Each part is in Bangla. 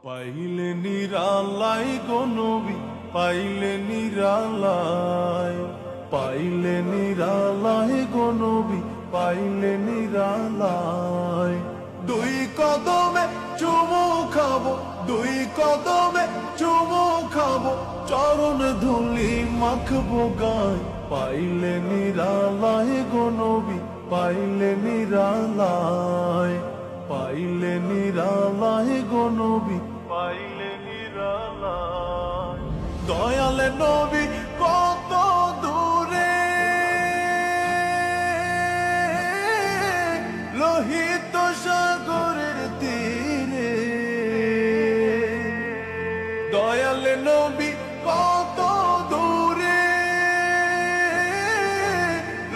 পাইলে নিরালাই গো নবী, পাইলে নিরালাই, পাইলে নিরালাই গো নবী, পাইলে নিরালাই। দুই কদমে চুমু খাবো, দুই কদমে চুমু খাবো, চরণ ধুলি মাখবো গায়। পাইলে নিরালাই গো নবী, পাইলে নিরালাই, পাইলে নিরালাই গো নবী, পাইলে নিরালাই। দয়ালে নবী কত দূরে, লোহিত সাগরের তীরে। দয়ালে নবী কত দূরে,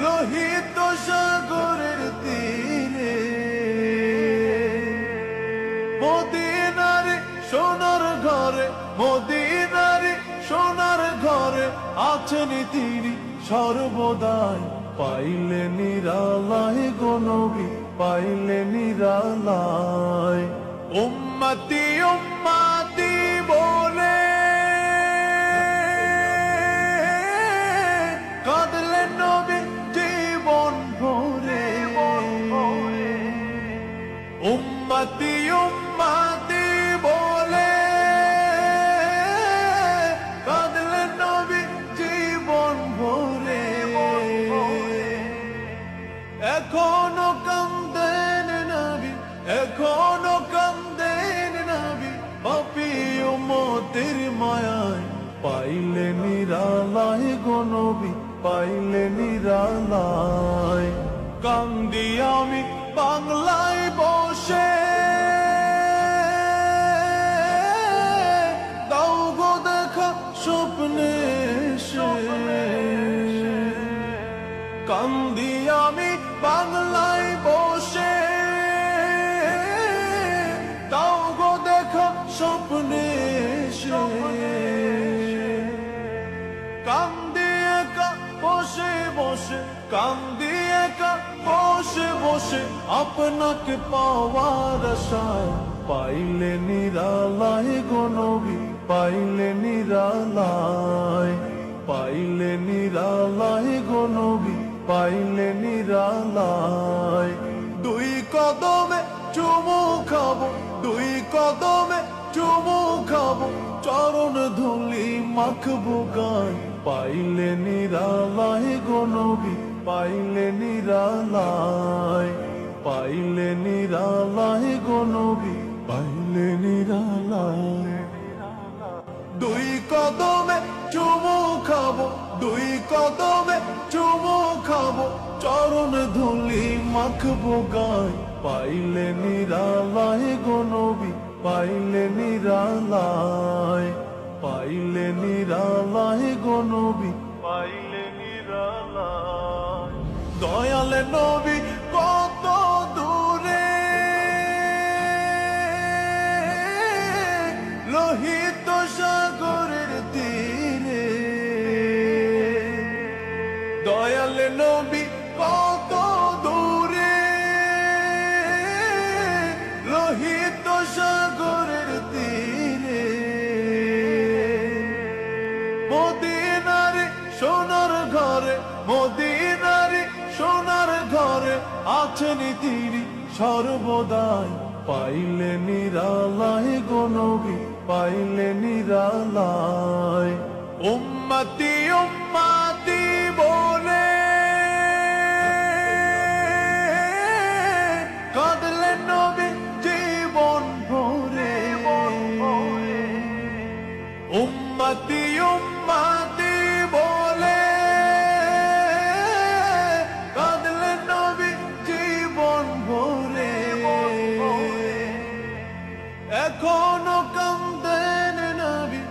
লোহিত সাগরের তীরে। মদিনারে সোনার ঘরে, মদিনারে সোনার ঘরে আছেন তিনি সর্বদাই। পাইলে নিরালাই গো নবী, পাইলে নিরালাই। উম্মতি উম্মতি বলে কাঁদলেন নবী জীবন ভরে। উম্মতি উম্মতি বলে কাঁদলেন নবী জীবন ভরে। এখনো কাঁদেন নবী, এখনো কাঁদেন নবী, পাপী উম্মতের মায়ায়। পাইলে নিরালাই গো নবী, পাইলে নিরালাই। কান্দি আমি বাংলায় বসে, দাও গো দেখা স্বপ্নে এসে। কান্দি আমি বাংলায় বসে, দাও গো দেখা স্বপ্নে এসে। কান্দি একা বসে বসে, কান্দি একা বসে বসে, আপনাকে পাওয়ার আশায়। পাইলে নিরালাই গো নবী, পাইলে নিরালাই, পাইলে নিরালাই গো নবী, পাইলে নিরালাই। দুই কদমে চুমু খাবো, দুই কদমে চুমু খাবো, চরণ ধুলি মাখবো গায়। পাইলে নিরালাই গো নবী, পাইলে নিরালাই, পাইলে নিরালাই গো নবী, পাইলে নিরালাই। দুই কদমে চুমু খাবো, দুই কদমে চুমু খাবো, চরণ ধুলি মাখবো গায়। পাইলে নিরালাই গো নবী, পাইলে নিরালাই, পাইলে নিরালাই গো নবী, পাইলে নিরালাই। দয়ালে নবী কত দূরে, লোহিত সাগরের তীরে। দয়ালে নবী কত দূরে, লোহিত সাগরের তীরে। মদিনারে সোনার ঘরে, মদিনারে সোনার ঘরে আছেন তিনি সর্বদাই। পাইলে নিরালাই গো নবী, পাইলে নিরালাই। উম্মতি উম্মতি বলে কাঁদলেন নবী জীবন ভরে। উম্মতি উম্মতি বলে কাঁদলেন নবী জীবন ভরে। এখনো কাঁদেন নবী,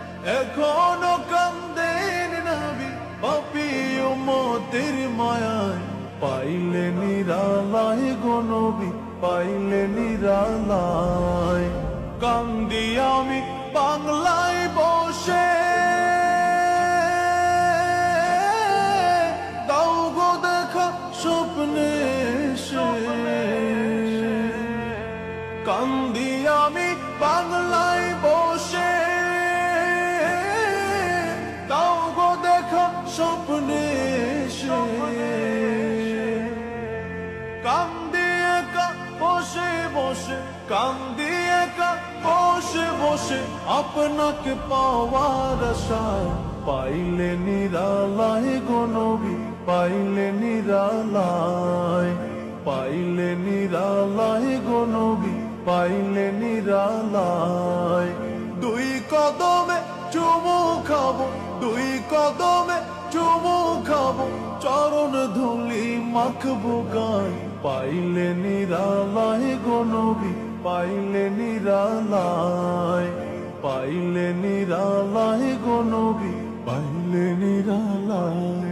এখনো কাঁদেন নবী, পাপী উম্মতের মায়ায়। পাইলে নিরালাই গো নবী, পাইলে নিরালাই। কান্দি আমি বাংলায় বসে, দাও গো দেখা স্বপ্নে এসে। কান্দি আমি বাংলায় বসে বসে আপনাকে পাওয়ার আশায়, পাইলে নিরালায় গো নবী, পাইলে নিরালায়, পাইলে নিরালায় গো নবী, পাইলে নিরালায়। দুই কদমে চুমু খাবো, দুই কদমে চুমু খাবো, চরণ ধুলি মাখবো গায়, পাইলে নিরালায় গো নবী, পাইলে নিরালায়, পাইলে নিরালায় গো নবী, পাইলে নিরালায়।